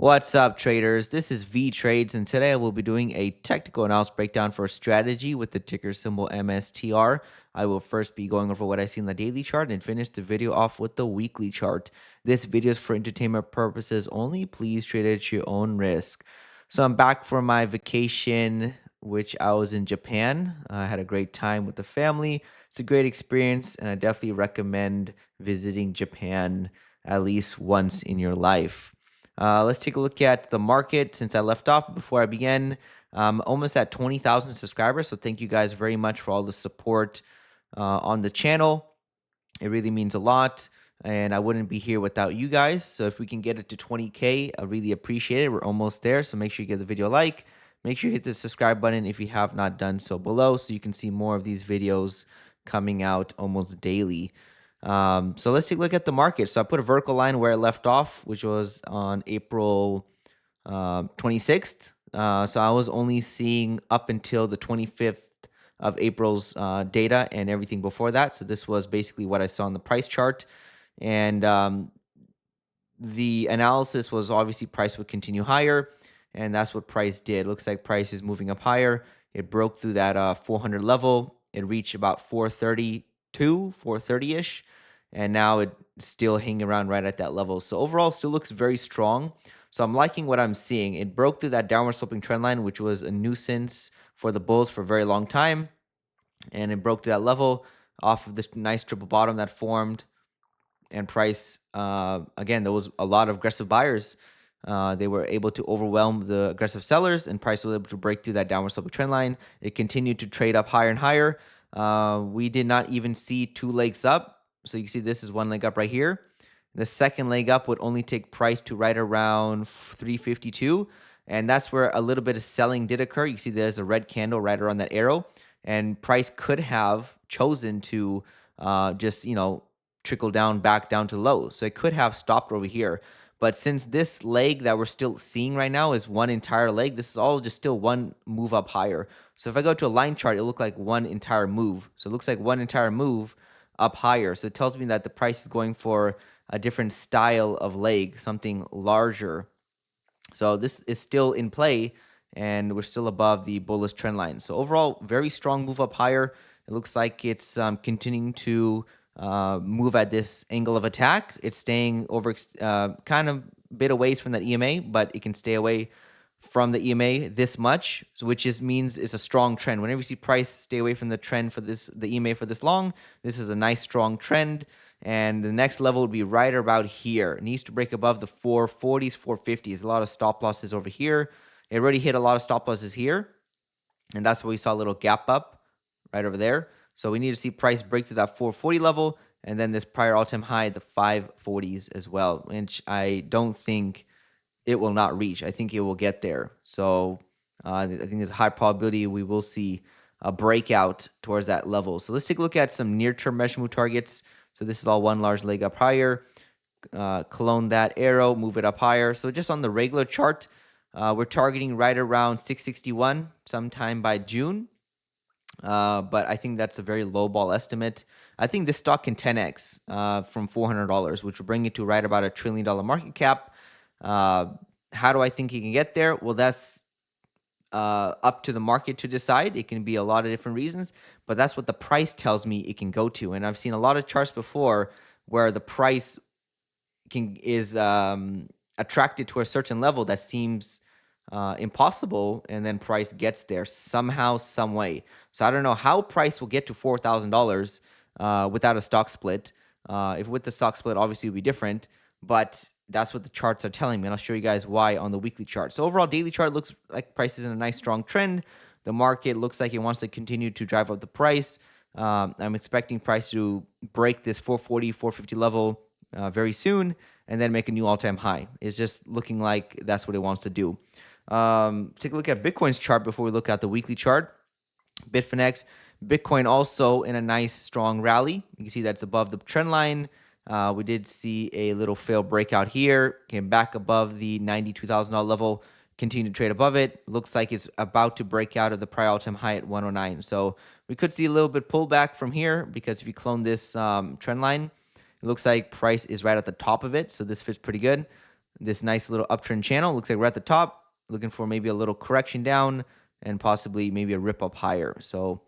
What's up, traders? This is Vee Trades, and today I will be doing a technical analysis breakdown for a strategy with the ticker symbol MSTR. I will first be going over what I see in the daily chart and finish the video off with the weekly chart. This video is for entertainment purposes only. Please trade at your own risk. So I'm back from my vacation, which I was in Japan. I had a great time with the family. It's a great experience, and I definitely recommend visiting Japan at least once in your life. Let's take a look at the market since I left off before I began. Almost at 20,000 subscribers. So thank you guys very much for all the support on the channel. It really means a lot. And I wouldn't be here without you guys. So if we can get it to 20K, I really appreciate it. We're almost there. So make sure you give the video a like. Make sure you hit the subscribe button if you have not done so below, so you can see more of these videos coming out almost daily. So let's take a look at the market. So I put a vertical line where I left off, which was on April 26th. So I was only seeing up until the 25th of April's data and everything before that. So this was basically what I saw on the price chart. And the analysis was obviously price would continue higher. And that's what price did. Looks like price is moving up higher. It broke through that 400 level. It reached about 432, 430-ish. And now it's still hanging around right at that level. So overall, still looks very strong. So I'm liking what I'm seeing. It broke through that downward sloping trend line, which was a nuisance for the bulls for a very long time. And it broke to that level off of this nice triple bottom that formed. And price, again, there was a lot of aggressive buyers. They were able to overwhelm the aggressive sellers, and price was able to break through that downward sloping trend line. It continued to trade up higher and higher. We did not even see two legs up. So you can see this is one leg up right here. The second leg up would only take price to right around 352. And that's where a little bit of selling did occur. You see there's a red candle right around that arrow. And price could have chosen to just, trickle down back down to low. So it could have stopped over here. But since this leg that we're still seeing right now is one entire leg, this is all just still one move up higher. So if I go to a line chart, it'll look like one entire move. So it looks like one entire move up higher. So it tells me that the price is going for a different style of leg, something larger. So this is still in play, and we're still above the bullish trend line. So overall, very strong move up higher. It looks like it's continuing to move at this angle of attack. It's staying over kind of bit away from that EMA, but it can stay away from the EMA this much, which means it's a strong trend. Whenever you see price stay away from the trend for the EMA for this long, this is a nice strong trend. And the next level would be right about here. It needs to break above the 440s, 450s. A lot of stop losses over here. It already hit a lot of stop losses here. And that's where we saw a little gap up right over there. So we need to see price break to that 440 level, and then this prior all-time high at the 540s as well, which I don't think it will not reach. I think it will get there. So I think there's a high probability we will see a breakout towards that level. So let's take a look at some near-term measure move targets. So this is all one large leg up higher. Clone that arrow, move it up higher. So just on the regular chart, we're targeting right around 661 sometime by June. But I think that's a very low ball estimate. I think this stock can 10x from $400, which will bring it to right about $1 trillion market cap. How do I think it can get there? Well, that's up to the market to decide. It can be a lot of different reasons, but that's what the price tells me it can go to. And I've seen a lot of charts before where the price is attracted to a certain level that seems impossible, and then price gets there somehow, some way. So I don't know how price will get to $4,000 without a stock split. If with the stock split, obviously it would be different, but that's what the charts are telling me, and I'll show you guys why on the weekly chart. So overall, daily chart looks like price is in a nice strong trend. The market looks like it wants to continue to drive up the price. I'm expecting price to break this 440, 450 level very soon, and then make a new all-time high. It's just looking like that's what it wants to do. Take a look at Bitcoin's chart before we look at the weekly chart. Bitfinex, Bitcoin also in a nice strong rally. You can see that's above the trend line. We did see a little fail breakout here. Came back above the $92,000 level. Continued to trade above it. Looks like it's about to break out of the prior all-time high at 109. So we could see a little bit pullback from here, because if you clone this trend line, it looks like price is right at the top of it. So this fits pretty good. this nice little uptrend channel. Looks like we're at the top, looking for maybe a little correction down and possibly maybe a rip up higher. So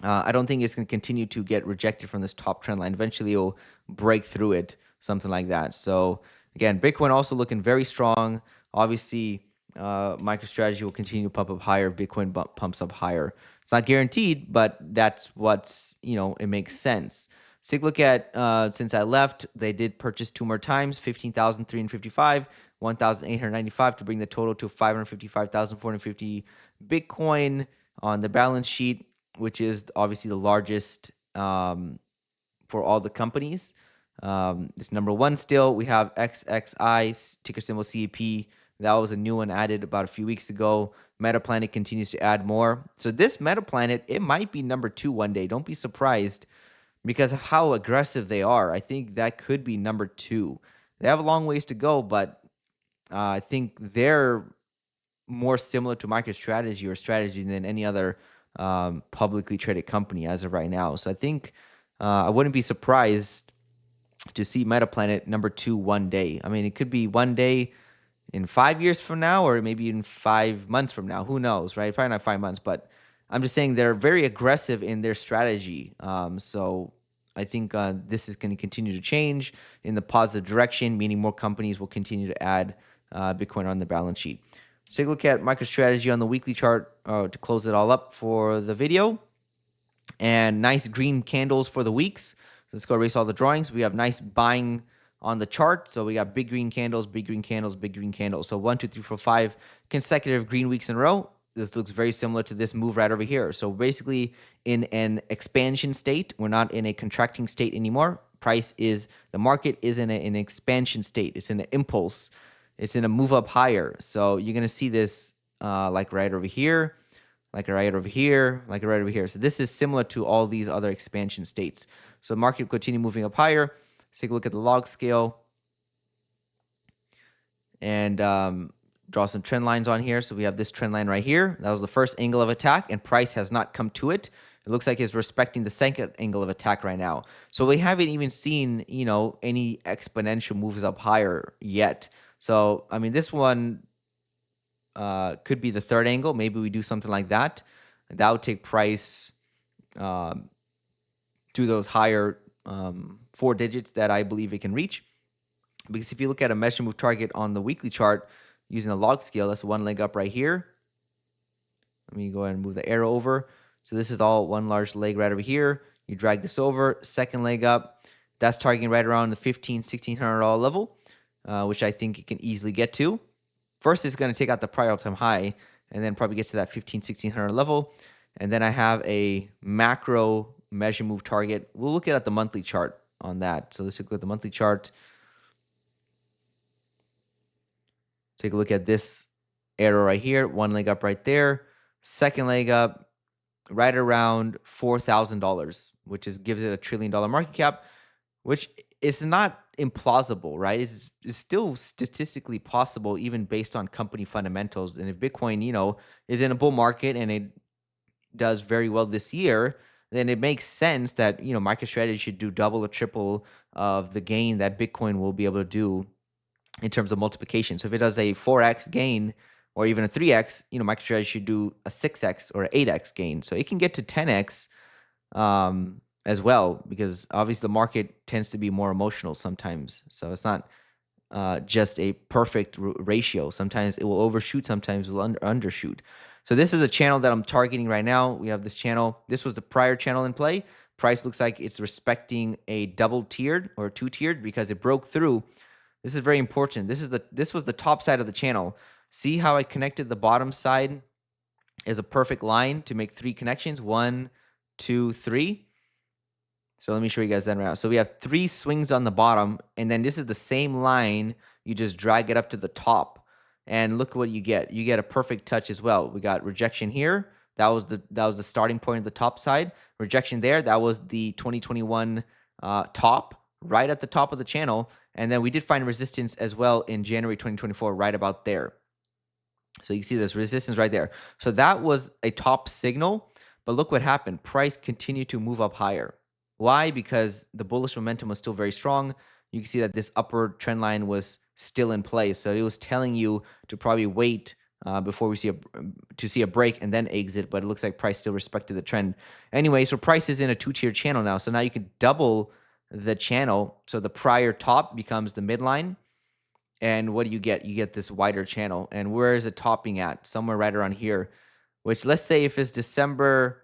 I don't think it's going to continue to get rejected from this top trend line. Eventually, it'll break through it, something like that. So again, Bitcoin also looking very strong. Obviously, MicroStrategy will continue to pump up higher. Bitcoin pumps up higher. It's not guaranteed, but that's what's, it makes sense. Let's take a look at, since I left, they did purchase 2 more times, 15,355, 1,895 to bring the total to 555,450 Bitcoin on the balance sheet, which is obviously the largest for all the companies. It's number one still. We have XXI, ticker symbol CEP. That was a new one added about a few weeks ago. Metaplanet continues to add more. So this Metaplanet, it might be number 2 one day. Don't be surprised because of how aggressive they are. I think that could be number 2. They have a long ways to go, but I think they're more similar to MicroStrategy or Strategy than any other publicly traded company as of right now. So I think I wouldn't be surprised to see Metaplanet number 2 one day. I mean, it could be one day in 5 years from now, or maybe in 5 months from now. Who knows, right? Probably not 5 months, but I'm just saying they're very aggressive in their strategy. So I think this is going to continue to change in the positive direction, meaning more companies will continue to add Bitcoin on the balance sheet. Let's take a look at MicroStrategy on the weekly chart to close it all up for the video. And nice green candles for the weeks. So let's go erase all the drawings. We have nice buying on the chart. So we got big green candles, big green candles, big green candles. So 1, 2, 3, 4, 5 consecutive green weeks in a row. This looks very similar to this move right over here. So basically in an expansion state, we're not in a contracting state anymore. The market is in an expansion state. It's in an impulse. It's in a move up higher. So you're going to see this like right over here, like right over here, like right over here. So this is similar to all these other expansion states. So the market will continue moving up higher. Let's take a look at the log scale and draw some trend lines on here. So we have this trend line right here. That was the first angle of attack, and price has not come to it. It looks like it's respecting the second angle of attack right now. So we haven't even seen, any exponential moves up higher yet. So, I mean, this one could be the third angle. Maybe we do something like that. That would take price to those higher 4 digits that I believe it can reach. Because if you look at a measure move target on the weekly chart using a log scale, that's one leg up right here. Let me go ahead and move the arrow over. So this is all one large leg right over here. You drag this over, second leg up. That's targeting right around the $1,600 level, which I think it can easily get to. First, it's going to take out the prior all-time high and then probably get to that $1,600 level. And then I have a macro measure move target. We'll look at the monthly chart on that. So let's look at the monthly chart. Take a look at this arrow right here. One leg up right there. Second leg up right around $4,000, which gives it a $1 trillion market cap, which is not implausible, right? It's still statistically possible, even based on company fundamentals. And if Bitcoin, is in a bull market and it does very well this year, then it makes sense that, MicroStrategy should do double or triple of the gain that Bitcoin will be able to do in terms of multiplication. So if it does a 4x gain or even a 3x, MicroStrategy should do a 6x or an 8x gain. So it can get to 10x as well, because obviously the market tends to be more emotional sometimes. So it's not just a perfect ratio. Sometimes it will overshoot, sometimes it will undershoot. So this is a channel that I'm targeting right now. We have this channel. This was the prior channel in play. Price looks like it's respecting a double tiered or 2-tiered because it broke through. This is very important. This was the top side of the channel. See how I connected the bottom side as a perfect line to make 3 connections. 1, 2, 3. So let me show you guys that right now. So we have 3 swings on the bottom, and then this is the same line. You just drag it up to the top, and look what you get. You get a perfect touch as well. We got rejection here. That was the starting point of the top side. Rejection there. That was the 2021 top, right at the top of the channel. And then we did find resistance as well in January 2024, right about there. So you can see this resistance right there. So that was a top signal, but look what happened. Price continued to move up higher. Why? Because the bullish momentum was still very strong. You can see that this upward trend line was still in place. So it was telling you to probably wait before we see a break and then exit, but it looks like price still respected the trend. Anyway, so price is in a two-tier channel now. So now you can double the channel. So the prior top becomes the midline. And what do you get? You get this wider channel. And where is it topping at? Somewhere right around here, which let's say if it's December,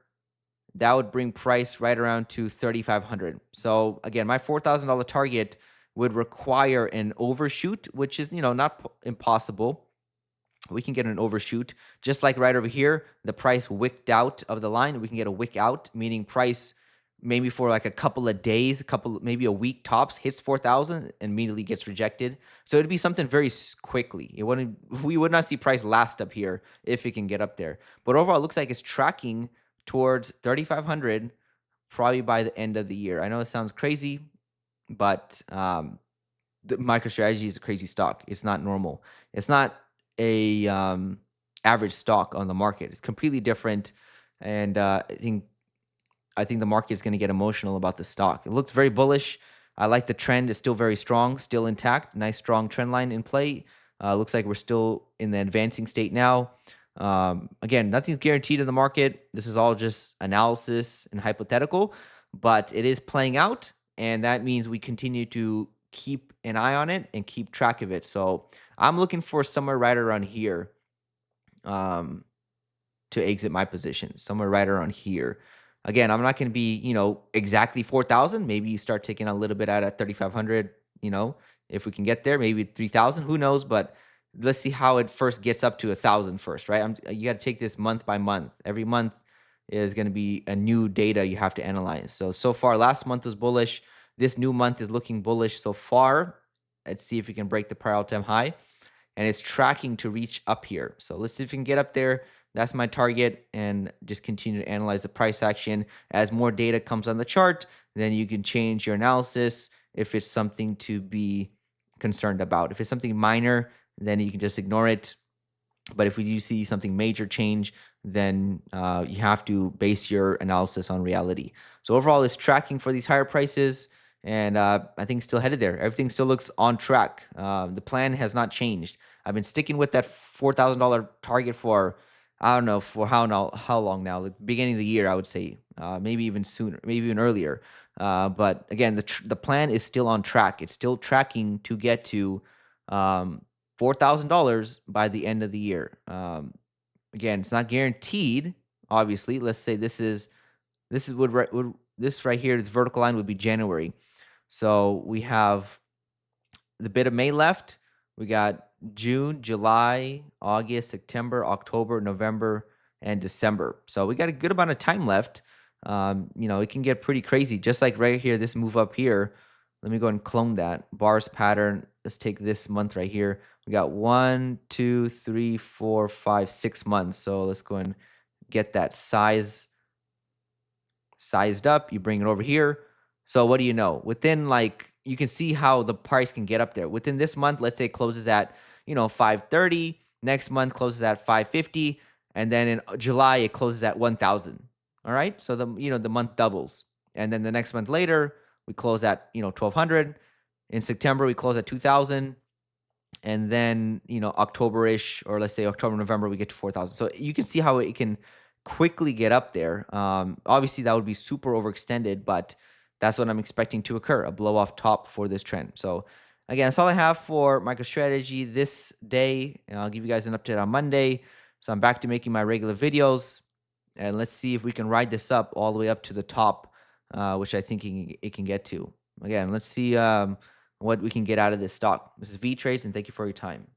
that would bring price right around to 3,500. So again, my $4,000 target would require an overshoot, which is, not impossible. We can get an overshoot. Just like right over here, the price wicked out of the line. We can get a wick out, meaning price maybe for like a couple of days, maybe a week tops, hits 4,000 and immediately gets rejected. So it'd be something very quickly. We would not see price last up here if it can get up there. But overall, it looks like it's tracking towards 3,500 probably by the end of the year. I know it sounds crazy, but the MicroStrategy is a crazy stock. It's not normal. It's not a average stock on the market. It's completely different, and I think the market is going to get emotional about the stock. It looks very bullish. I like the trend. It's still very strong, still intact. Nice strong trend line in play. Looks like we're still in the advancing state now. Again, nothing's guaranteed in the market. This is all just analysis and hypothetical, but it is playing out, and that means we continue to keep an eye on it and keep track of it. So I'm looking for somewhere right around here to exit my position, somewhere right around here. Again, I'm not going to be, exactly 4,000. Maybe you start taking a little bit out at 3,500, if we can get there, maybe 3,000, who knows? But let's see how it first gets up to 1,000 first, right? You got to take this month by month. Every month is going to be a new data you have to analyze. So far, last month was bullish. This new month is looking bullish so far. Let's see if we can break the prior all-time high. And it's tracking to reach up here. So let's see if we can get up there. That's my target, and just continue to analyze the price action. As more data comes on the chart, then you can change your analysis if it's something to be concerned about. If it's something minor, then you can just ignore it. But if we do see something major change, then you have to base your analysis on reality. So overall, it's tracking for these higher prices, and I think it's still headed there. Everything still looks on track. The plan has not changed. I've been sticking with that $4,000 target for, I don't know, for how long now? Like beginning of the year, I would say, maybe even sooner, maybe even earlier. But again, the plan is still on track. It's still tracking to get to $4,000 by the end of the year. Again, it's not guaranteed. Obviously, let's say this right here, this vertical line would be January. So we have the bit of May left. We got June, July, August, September, October, November, and December. So we got a good amount of time left. It can get pretty crazy. Just like right here, this move up here. Let me go and clone that. Bars pattern. Let's take this month right here. We got 1, 2, 3, 4, 5, 6 months. So let's go and get that sized up. You bring it over here. So what do you know? Within you can see how the price can get up there. Within this month, let's say it closes at, 530. Next month closes at 550. And then in July, it closes at 1,000. All right. So the month doubles. And then the next month later, we close at, 1,200. In September, we close at 2,000. And then, October-ish, or let's say October, November, we get to 4,000. So you can see how it can quickly get up there. Obviously, that would be super overextended, but that's what I'm expecting to occur, a blow off top for this trend. So again, that's all I have for MicroStrategy this day. And I'll give you guys an update on Monday. So I'm back to making my regular videos, and let's see if we can ride this up all the way up to the top, which I think it can get to. Again, let's see what we can get out of this stock. This is Vee Trades, and thank you for your time.